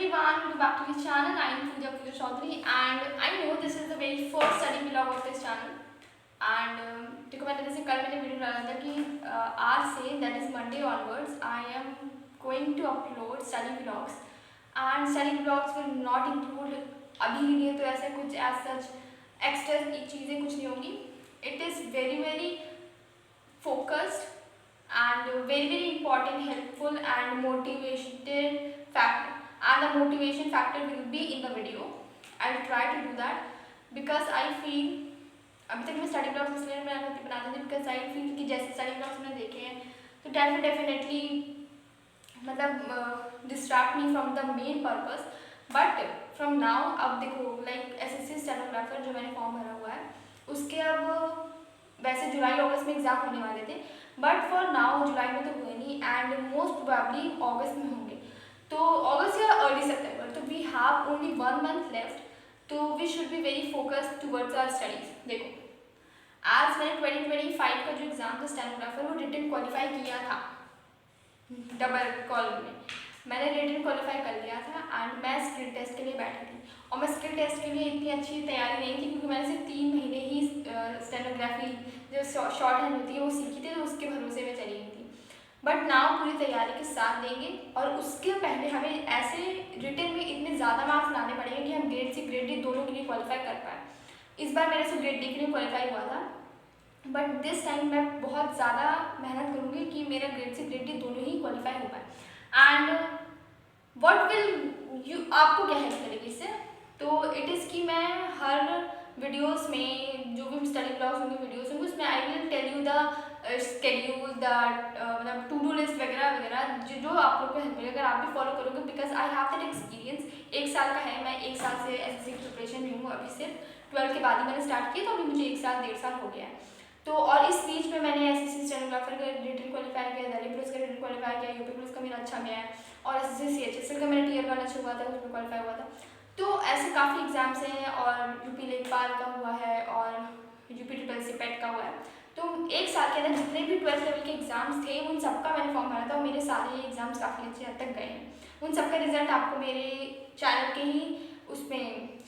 everyone, welcome back to the channel. I am Pooja Chaudhary and I know this is the very first study vlog of this channel. And देखो मैंने जैसे कल मैंने video डाला था कि आज से that is Monday onwards I am going to upload study vlogs and study vlogs will not include अभी के लिए तो ऐसे कुछ as such extra चीज़ें कुछ नहीं होंगी. It is very focused and very important, helpful and motivated factor, and the motivation factor will be in the video. I will try to do that because I feel अभी तक मैं study blogs इसलिए मैं बनाती थी because I feel कि जैसे study blogs मैंने देखे हैं तो डेफिनेटली मतलब distract me from the main purpose. But from now अब देखो लाइक एसएससी स्टेनोग्राफर जो मैंने फॉर्म भरा हुआ है उसके अब वैसे जुलाई अगस्त में एग्जाम होने वाले थे बट फॉर नाउ जुलाई में तो हुए नहीं एंड मोस्ट प्रोबेबली अगस्त में होंगे. तो अगस्त या अर्ली सितंबर. तो we have only 1 month left. तो we should be very focused towards our studies. देखो आज मैंने 2025 का जो एग्ज़ाम था स्टेनोग्राफर वो रिटन क्वालिफाई किया था डबल कॉलम में. मैंने रिटन क्वालिफाई कर लिया था एंड मैं स्किल टेस्ट के लिए बैठी थी और मैं स्किल टेस्ट के लिए इतनी अच्छी तैयारी नहीं थी क्योंकि मैंने सिर्फ 3 महीने ही स्टेनोग्राफी जो शॉर्ट हैंड होती है वो सीखी थी तो उसके भरोसे में चली गई थी. बट नाउ पूरी तैयारी के साथ देंगे और उसके पहले हमें ऐसे रिटन में इतने ज़्यादा मार्क्स लाने पड़ेंगे कि हम ग्रेड सी ग्रेड डी दोनों के लिए क्वालिफाई कर पाए. इस बार मेरे से ग्रेड डी के लिए क्वालिफाई हुआ था बट दिस टाइम मैं बहुत ज़्यादा मेहनत करूँगी कि मेरा ग्रेड सी ग्रेड डी दोनों ही क्वालिफाई हो पाए. एंड व्हाट विल यू आपको क्या हेल्प करेगी इससे. तो इट इज़ कि मैं हर वीडियोस में जो भी स्टडी ब्लॉग्स होंगे वीडियोस होंगे उसमें I will tell you the schedule the मतलब टू डू लिस्ट वगैरह जो आप लोग को हेल्प मिलेगा अगर आप भी फॉलो करोगे because I have that experience. 1 साल का है. मैं 1 साल से एसएससी की प्रिपरेशन नहीं हूँ अभी सिर्फ 12 के बाद ही मैंने स्टार्ट किया तो अभी मुझे 1 साल 1.5 साल हो गया है. तो और इस बीच में मैंने एसएससी स्टेनोग्राफर का रिटन क्वालिफाई किया, दिल्ली पुलिस का रिटन क्वालिफाई किया, यूपी पुलिस का मेरा अच्छा गया है और एसएससी सीएचएसएल का मेरा टियर 1 अच्छा हुआ था उसमें क्वालिफाई हुआ था. तो ऐसे काफ़ी एग्जाम्स हैं और यूपी लेखपाल का हुआ है और यूपी ट्रिपल सी पेट का हुआ है. तो 1 साल के अंदर जितने भी 12th लेवल के एग्जाम्स थे उन सबका मैंने फॉर्म भरा था और मेरे सारे एग्जाम्स काफ़ी अच्छे हद तक गए हैं. उन सबका रिजल्ट आपको मेरे चैनल के ही उसमें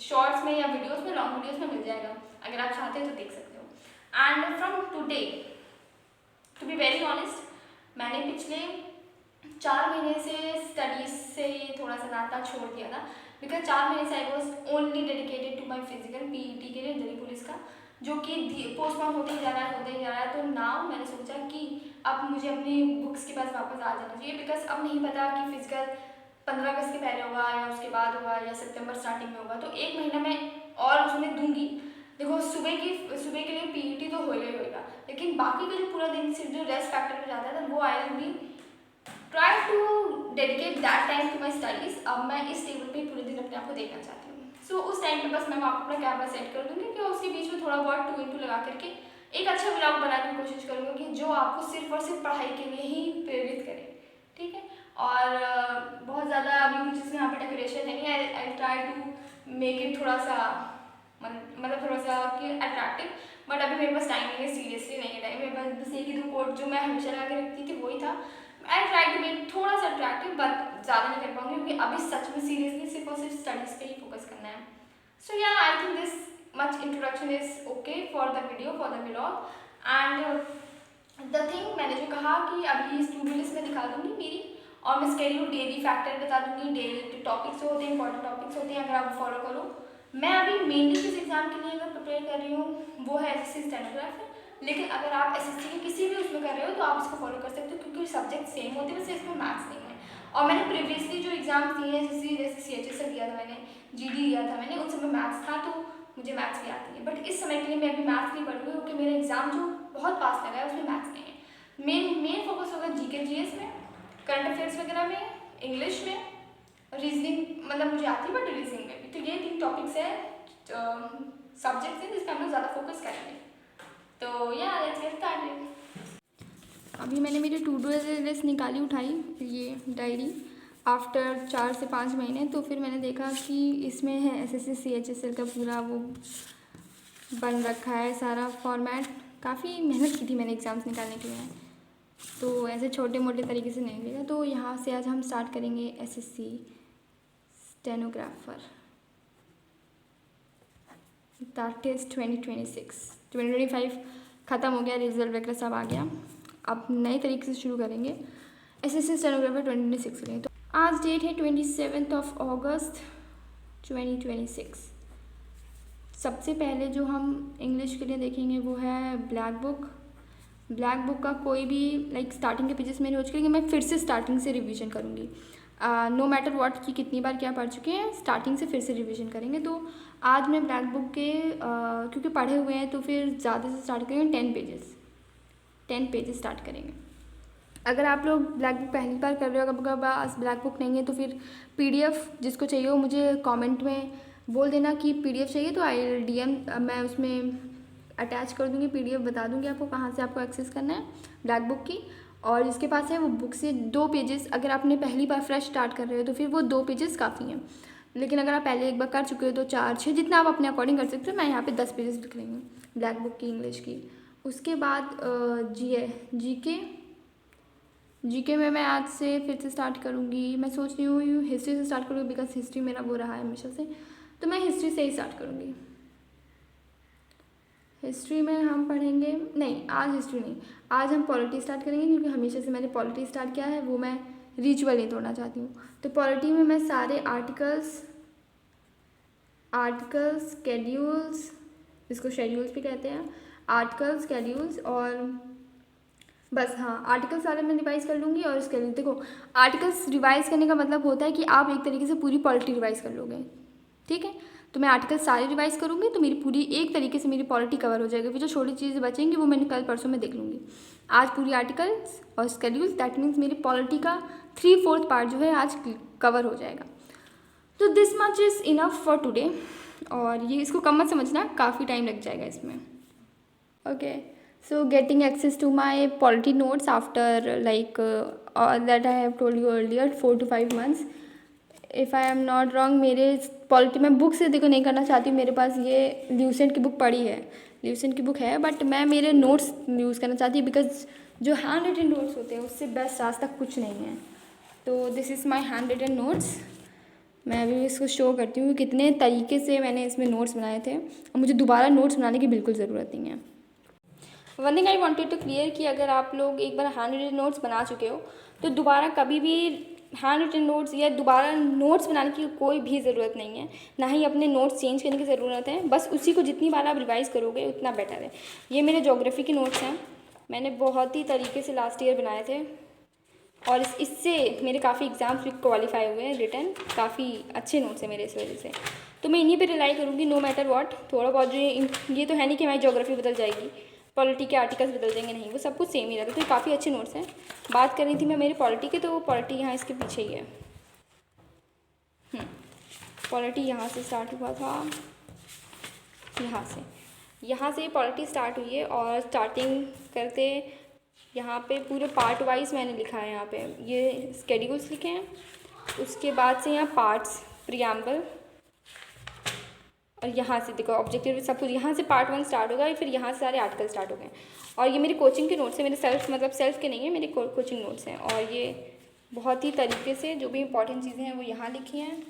शॉर्ट्स में या वीडियोस में लॉन्ग वीडियोस में मिल जाएगा. अगर आप चाहते हो तो देख सकते हो. And from today to be very honest मैंने पिछले 4 महीने से स्टडीज़ से थोड़ा सा नाता छोड़ दिया था बिकॉज 4 महीने से I was only dedicated to my physical PET के लिए दिल्ली पुलिस का जो कि पोस्टपोन होते ही जा रहा है. तो नाउ मैंने सोचा कि अब मुझे अपनी बुक्स के पास वापस आ जाना चाहिए बिकॉज अब नहीं पता कि फिजिकल 15 अगस्त के पहले होगा या उसके बाद होगा या सितंबर स्टार्टिंग में होगा. तो 1 महीना मैं और उसमें दूंगी. देखो सुबह के लिए पीईटी तो होएगा लेकिन बाकी का जो पूरा दिन सिर्फ जो रेस्ट फैक्टर में जाता है वो I will be try to dedicate that time to my studies. अब मैं इस टेबल पे पूरे दिन अपने आप को देखना चाहती हूँ. सो उस टाइम पे बस मैं अपना कैमरा सेट कर दूँगी कि उसके बीच में थोड़ा बहुत 2x2 लगा करके एक अच्छा व्लॉग बनाने की कोशिश करूँगी कि जो आपको सिर्फ और सिर्फ पढ़ाई के लिए ही प्रेरित करे. ठीक है. और बहुत ज़्यादा अभी कुछ इसमें यहाँ पे डेकोरेशन है नहीं. I try to make it थोड़ा सा मतलब थोड़ा सा कि अट्रैक्टिव बट अभी मेरे पास टाइम नहीं है. सीरियसली नहीं है टाइम. मेरे पास बस एक ही 2 कोट जो मैं हमेशा लगा के रखती थी वही था. आई ट्राई टू मेक थोड़ा सा अट्रैक्टिव बट ज़्यादा नहीं कर पाऊंगी क्योंकि अभी सच में सीरियसली सिर्फ और सिर्फ स्टडीज़ पे ही फोकस करना है. सो या I think this much introduction is okay for the video for the vlog. And the thing मैंने जो कहा कि अभी इस टू डू लिस्ट में दिखा दूँगी मेरी और मैं स्केड्यूल डेली फैक्टर बता दूँगी. डेली टॉपिक्स होते हैं इंपॉर्टेंट टॉपिक्स होते हैं अगर आप फॉलो करो. मैं अभी मेनली किस एग्जाम के लिए अगर प्रिपेयर कर रही हूँ वो है एसएससी स्टेनोग्राफर. लेकिन अगर आप एसएससी के किसी भी उसमें कर रहे हो तो आप इसको फॉलो कर सकते हो क्योंकि सब्जेक्ट सेम होते हैं बस इसमें मैथ्स नहीं है. और मैंने प्रीवियसली जो एग्जाम्स दिए हैं एसएससी जैसे सीएचएसएल दिया था मैंने जीडी दिया था मैंने उन सब में मैथ्स था तो मुझे मैथ्स भी आती है. बट इस समय के लिए मैं अभी मैथ्स नहीं पढ़ूँगी क्योंकि मेरा एग्जाम जो बहुत पास लगा है उसमें मैथ्स नहीं है. मेन फोकस होगा जीके जीएस में, करंट अफेयर्स वगैरह में, इंग्लिश में, रीजनिंग मतलब मुझे आती है बट रीजनिंग में भी. तो ये 3 टॉपिक्स है सब्जेक्ट्स हैं जिस पर हम लोग ज़्यादा फोकस करेंगे. तो या लेट्स गेट स्टार्टेड. अभी मैंने मेरी टू डू लिस्ट निकाली उठाई ये डायरी आफ्टर 4 से 5 महीने. तो फिर मैंने देखा कि इसमें है एसएससी सीएचएसएल का पूरा वो बन रखा है सारा फॉर्मेट. काफ़ी मेहनत की थी मैंने एग्ज़ाम्स निकालने के लिए तो ऐसे छोटे मोटे तरीके से नहीं देगा. तो यहाँ से आज हम स्टार्ट करेंगे एसएससी स्टेनोग्राफर, दैट इज़ 2026। 2025 ख़त्म हो गया, रिजल्ट वगैरह सब आ गया, अब नए तरीके से शुरू करेंगे एसएससी स्टेनोग्राफर 2026 के लिए। तो आज डेट है 27 अगस्त 2026। सबसे पहले जो हम इंग्लिश के लिए देखेंगे वो है ब्लैक बुक। ब्लैक बुक का कोई भी लाइक स्टार्टिंग के पेजेस मैंने हो चुके हैं, मैं फिर से स्टार्टिंग से रिवीजन करूँगी। नो मैटर व्हाट कि कितनी बार क्या पढ़ चुके हैं, स्टार्टिंग से फिर से रिवीजन करेंगे। तो आज मैं ब्लैक बुक के क्योंकि पढ़े हुए हैं तो फिर ज़्यादा से स्टार्ट करेंगे 10 पेजेस स्टार्ट करेंगे। अगर आप लोग ब्लैक बुक पहली बार कर रहे हो, अगर पास ब्लैक बुक नहीं है तो फिर पीडीएफ जिसको चाहिए हो मुझे कमेंट में बोल देना कि पीडीएफ चाहिए, तो आई डीएम मैं उसमें अटैच कर दूँगी पीडीएफ, बता दूँगी आपको कहाँ से आपको एक्सेस करना है ब्लैक बुक की। और जिसके पास है वो बुक से 2 पेजेस, अगर आपने पहली बार फ्रेश स्टार्ट कर रहे हो तो फिर वो 2 पेजेस काफ़ी हैं। लेकिन अगर आप पहले एक बार कर चुके हो तो 4-6 जितना आप अपने अकॉर्डिंग कर सकते हो। मैं यहाँ पे 10 पेजेस लिख रही हूँ ब्लैक बुक की इंग्लिश की। उसके बाद जीके में मैं आज से फिर से स्टार्ट करूँगी। मैं सोच रही हूँ हिस्ट्री से स्टार्ट करूँगी, बिकॉज हिस्ट्री मेरा वो रहा है हमेशा से, तो मैं हिस्ट्री से ही स्टार्ट करूँगी। हिस्ट्री में हम पढ़ेंगे, नहीं आज हिस्ट्री नहीं, आज हम पॉलिटी स्टार्ट करेंगे, क्योंकि हमेशा से मैंने पॉलिटी स्टार्ट किया है, वो मैं रिचुअल नहीं तोड़ना चाहती हूँ। तो पॉलिटी में मैं सारे आर्टिकल्स, शेड्यूल्स, जिसको शेड्यूल्स भी कहते हैं, आर्टिकल्स, शेड्यूल्स, और बस हाँ आर्टिकल्स सारे मैं रिवाइज़ कर लूँगी। और इसके लिए देखो, आर्टिकल्स रिवाइज़ करने का मतलब होता है कि आप एक तरीके से पूरी पॉलिटी रिवाइज़ कर लोगे, ठीक है। तो मैं आर्टिकल्स सारे रिवाइज़ करूँगी तो मेरी पूरी एक तरीके से मेरी पॉलिटी कवर हो जाएगी। फिर जो छोटी चीज़ें बचेंगी वो मैंने कल परसों में देख लूँगी। आज पूरी आर्टिकल्स और स्केड्यूल्स, दैट मीन्स मेरी पॉलिटी का 3/4 पार्ट जो है आज कवर हो जाएगा। तो this much is enough for today. और ये इसको कम मत समझना, काफ़ी टाइम लग जाएगा इसमें। Okay, so getting access to my polity notes after like that I have told you earlier 4 to 5 months, if I am not wrong, मेरे पॉलिटी में बुक से देखो नहीं करना चाहती हूँ। मेरे पास ये ल्यूसेंट की बुक पड़ी है, ल्यूसेंट की बुक है, बट मैं मेरे नोट्स यूज़ करना चाहती हूँ, बिकॉज जो हैंड रिटन नोट्स होते हैं उससे बेस्ट आज तक कुछ नहीं है। तो this is my handwritten notes. मैं अभी इसको शो करती हूँ कितने तरीके से मैंने इसमें नोट्स बनाए थे, और मुझे दोबारा नोट्स बनाने की बिल्कुल ज़रूरत नहीं है। One thing I wanted to clear कि अगर आप लोग एक बार हैंड रिटन नोट्स बना चुके हो तो दोबारा कभी भी हैंड रिटन नोट्स या दोबारा नोट्स बनाने की कोई भी ज़रूरत नहीं है, ना ही अपने नोट्स चेंज करने की ज़रूरत है। बस उसी को जितनी बार आप रिवाइज़ करोगे उतना बेटर है। ये मेरे ज्योग्राफी के नोट्स हैं, मैंने बहुत ही तरीके से लास्ट ईयर बनाए थे, और इससे मेरे काफ़ी एग्ज़ाम्स भी क्वालिफाई हुए हैं रिटन, काफ़ी अच्छे नोट्स हैं मेरे इस वजह से। तो मैं इन्हीं पे रिलाई करूँगी नो मैटर व्हाट। थोड़ा बहुत जो ये तो है नहीं कि हमारी ज्योग्राफी बदल जाएगी, पॉलिटी के आर्टिकल्स बदल जाएंगे, नहीं, वो सब कुछ सेम ही रहता है। तो ये काफ़ी अच्छे नोट्स हैं। बात कर रही थी मैं मेरी पॉलिटी के, तो वो पॉलिटी यहाँ इसके पीछे ही है। पॉलिटी यहाँ से स्टार्ट हुआ था, यहाँ से पॉलिटी स्टार्ट हुई है, और स्टार्टिंग करते यहाँ पे पूरे पार्ट वाइज मैंने लिखा है। यहाँ पे ये स्केड्यूल्स लिखे हैं, उसके बाद से यहाँ पार्ट्स, प्रियम्बल, और यहाँ से देखो ऑब्जेक्टिव सब कुछ, यहाँ से पार्ट 1 स्टार्ट होगा, फिर यहाँ से सारे आर्टिकल स्टार्ट हो गए। और ये मेरी कोचिंग के नोट्स हैं, मेरे सेल्फ के नहीं है, मेरे कोचिंग नोट्स हैं। और ये बहुत ही तरीके से जो भी इंपॉर्टेंट चीज़ें हैं वो यहाँ लिखी हैं,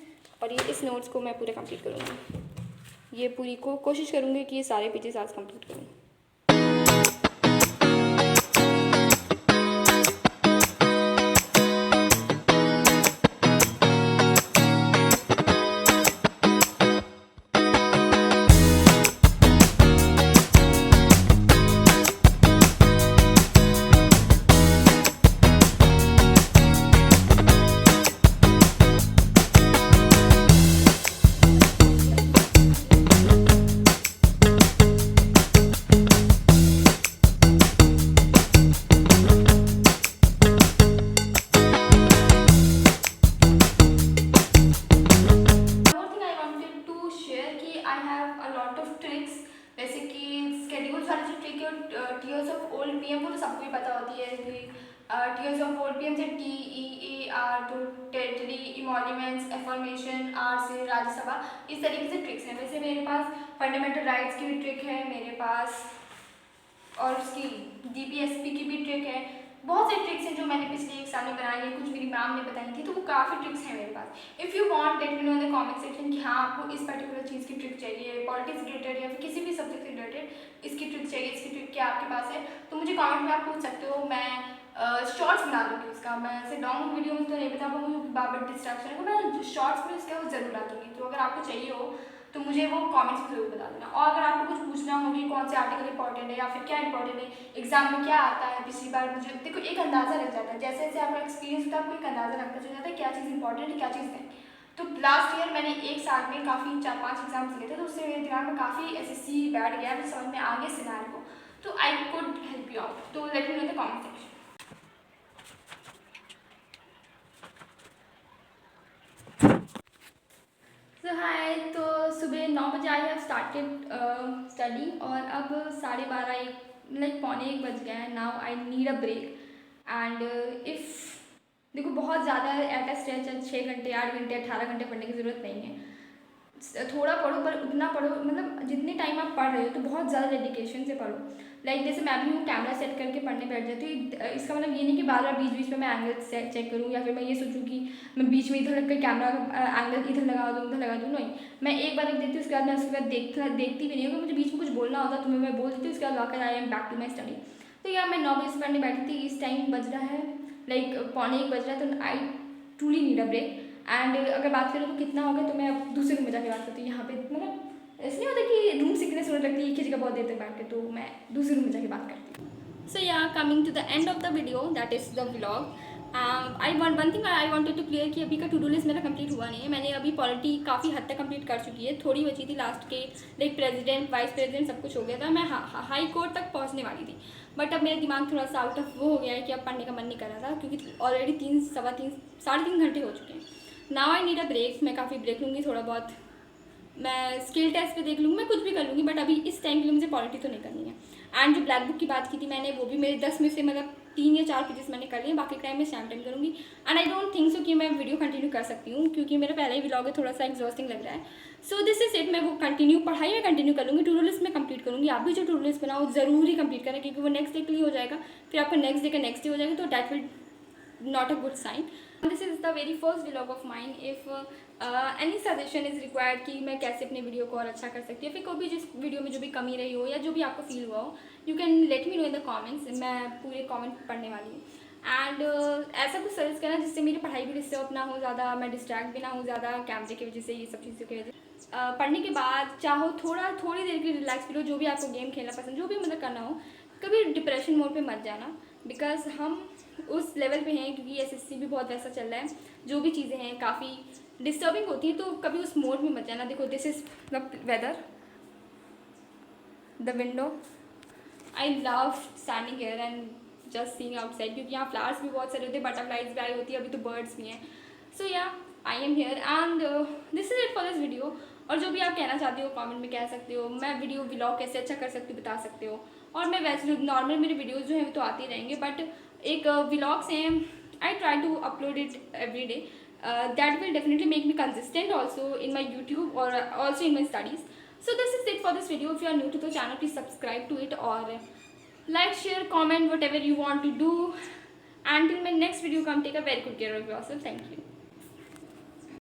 और ये इस नोट्स को मैं पूरे कंप्लीट करूँगी। ये पूरी कोशिश करूँगी कि ये सारे पेजेस आज कंप्लीट करूँ। जैसे कि स्केड्यूल्स वाली जो ट्रिक है, टीयर्स ऑफ ओल्ड पीएम, वो तो सबको ही पता होती है कि टीयर्स ऑफ ओल्ड पीएम से TEAR, तो टेरिटरी, इमोल्यूमेंट्स, एफर्मेशन, आर से राज्यसभा, इस तरीके से ट्रिक्स हैं। वैसे मेरे पास फंडामेंटल राइट्स की भी ट्रिक है मेरे पास, और उसकी DPSP की भी ट्रिक है, बहुत सारी ट्रिक्स हैं जो मैंने पिछले 1 साल में बनाई है, कुछ मेरी मैम ने बताई थी, तो वो काफ़ी ट्रिक्स हैं मेरे पास। If you want let me know in the comment section कि हाँ आपको इस पर्टिकुलर चीज़ की ट्रिक चाहिए, पॉलिटिक्स रिलेटेड या फिर किसी भी सब्जेक्ट से रिलेटेड इसकी ट्रिक चाहिए, इसकी ट्रिक क्या आपके पास है, तो मुझे कमेंट में आप पूछ सकते हो। मैं शॉर्ट्स बना दूँगी उसका, मैं ऐसे लॉन्ग वीडियो में तो नहीं बता पाऊँगी क्योंकि बार बार डिस्ट्रैक्शन है, तो मैं शॉर्ट्स में इसका वो ज़रूर डालूँगी। तो अगर आपको चाहिए हो तो मुझे वो कमेंट्स में ज़रूर बता देना। और अगर आपको कुछ पूछना हो कि कौन से आर्टिकल इंपॉर्टेंट है या फिर क्या इंपॉर्टेंट है, एग्जाम में क्या आता है, पिछली बार मुझे देखो एक अंदाज़ा लग जाता है, जैसे जैसे आपका एक्सपीरियंस होता है आपको एक अंदाज़ा लगता चल जाता है क्या चीज़ इंपॉर्टेंट है क्या चीज़ नहीं। तो लास्ट ईयर मैंने 1 साल में काफ़ी 4-5 एग्जाम्स दिए थे, तो उससे मेरे दिमाग में काफ़ी एसएससी बैठ गया, मुझे समझ में आ गया सिनेरियो, तो I could help you out. तो let me know in the comment section. So hi, तो सुबह 9 बजे आई हैव स्टार्टेड स्टडी और अब 12:30 लाइक पौने 1 बज गया है। Now I need a break and if देखो बहुत ज़्यादा एट अ स्ट्रेच 6 घंटे 8 घंटे 18 घंटे पढ़ने की ज़रूरत नहीं है। थोड़ा पढ़ो पर उतना पढ़ो, मतलब जितने टाइम आप पढ़ रहे हो तो बहुत ज़्यादा डेडिकेशन से पढ़ो। लाइक जैसे मैं भी हूँ कैमरा सेट करके पढ़ने बैठ जाती हूँ, इसका मतलब ये नहीं कि बार बार बीच बीच में मैं एंगल चेक करूँ या फिर मैं ये सोचूँ कि मैं बीच में इधर रख कर कैमरा का एंगल इधर लगा दूँ उधर लगा दूँ। नहीं, मैं एक बार रख देती हूँ, उसके बाद मैं उसके बाद देखती भी नहीं हूँ। मुझे बीच में कुछ बोलना होता तो मैं बोल देती हूँ, उसके बाद वाकर I am back to my study. तो यार मैं 9 बजे से पढ़ने बैठी थी, इस टाइम बज रहा है लाइक पौने 1 बज रहा है, तो I truly need a break. And अगर बात करूँ तो कितना हो गया, तो मैं अब दूसरे रूम में जाके बात करती हूँ। यहाँ पे मतलब ऐसा नहीं होता कि रूम सिकनेस होने लगती है एक ही जगह बहुत देर तक बैठ के, तो मैं दूसरे रूम में जाके बात करती हूँ। सो या coming to the end of the video that is the vlog. I want one thing I wanted to clear कि अभी का टू डू लिस्ट मेरा कंप्लीट हुआ नहीं है। मैंने अभी पॉलिटी काफ़ी हद तक कंप्लीट कर चुकी है, थोड़ी बची थी लास्ट के, लाइक प्रेसिडेंट वाइस प्रेसिडेंट सब कुछ हो गया था। मैं हाई कोर्ट तक पहुँचने वाली थी, बट अब मेरा दिमाग थोड़ा सा आउट ऑफ वो हो गया है कि अब पढ़ने का मन नहीं कर रहा था, क्योंकि ऑलरेडी 3 घंटे हो चुके हैं। Now I need a break. मैं काफ़ी ब्रेक लूँगी, थोड़ा बहुत मैं स्किल टेस्ट पे देख लूँगी, मैं कुछ भी कर लूँगी, बट अभी इस टाइम के लिए मुझे पॉलिटी तो नहीं करनी है। एंड जो ब्लैक बुक की बात की थी मैंने, वो भी मेरे 10 में से मतलब 3 या 4 पेजेस मैंने कर लिए, बाकी टाइम मैं शाम टाइम करूँगी। And I don't think so कि मैं वीडियो कंटिन्यू कर सकती हूँ, क्योंकि मेरा पहला ही व्लॉग है, थोड़ा सा एग्जॉस्टिंग लग रहा है। So this is it. मैं वो पढ़ाई में कंटिन्यू कर लूँगी, टू डू लिस्ट में कंप्लीट करूँगी। आप भी जो टू डू लिस्ट बनाओ ज़रूरी कंप्लीट करें, क्योंकि वो नेक्स्ट डे के लिए हो जाएगा, फिर आपका नेक्स्ट डे का नेक्स्ट डे हो जाएगा, तो that will not a good sign. This is the very first vlog of mine. If any suggestion is required कि मैं कैसे अपने वीडियो को और अच्छा कर सकती हूँ, फिर कोई भी जिस वीडियो में जो भी कमी रही हो या जो भी आपको फील हुआ हो, you can let me know in the comments. मैं पूरे कमेंट पढ़ने वाली हूँ। एंड ऐसा कुछ सजेस्ट करना जिससे मेरी पढ़ाई भी डिस्टर्ब ना हो ज़्यादा, मैं डिस्ट्रैक्ट भी ना हूँ ज़्यादा कैमरे की वजह से, ये सब चीज़ों की वजह से। पढ़ने के बाद चाहो थोड़ी देर की रिलैक्स फील हो, जो भी आपको गेम खेलना पसंद, जो भी मतलब करना हो, कभी डिप्रेशन मोड पे मत जाना, बिकॉज हम उस लेवल पे हैं, क्योंकि एसएससी भी बहुत वैसा चल रहा है, जो भी चीज़ें हैं काफ़ी डिस्टर्बिंग होती हैं, तो कभी उस मोड में मत जाना। देखो this is the weather, the window, I love standing here and just seeing outside, क्योंकि यहाँ फ्लावर्स भी बहुत सारे होते हैं, बटरफ्लाइज भी आई होती है, अभी तो बर्ड्स भी हैं। सो या I am here and this is it for this video. और जो भी आप कहना चाहते हो कमेंट में कह सकते हो, मैं वीडियो व्लॉग कैसे अच्छा कर सकती हूँ बता सकते हो। और मैं वैसे नॉर्मल मेरे वीडियोज़ जो हैं वो तो आते ही रहेंगे, बट एक व्लॉग्स हैं, I try to upload it every day, that will definitely make me consistent also in my YouTube और also in my studies. So this is it for this video. If you are new to the channel, please subscribe to it or like, share, comment, whatever you want to do. Until my next video come, take a very good care of yourself. Thank you.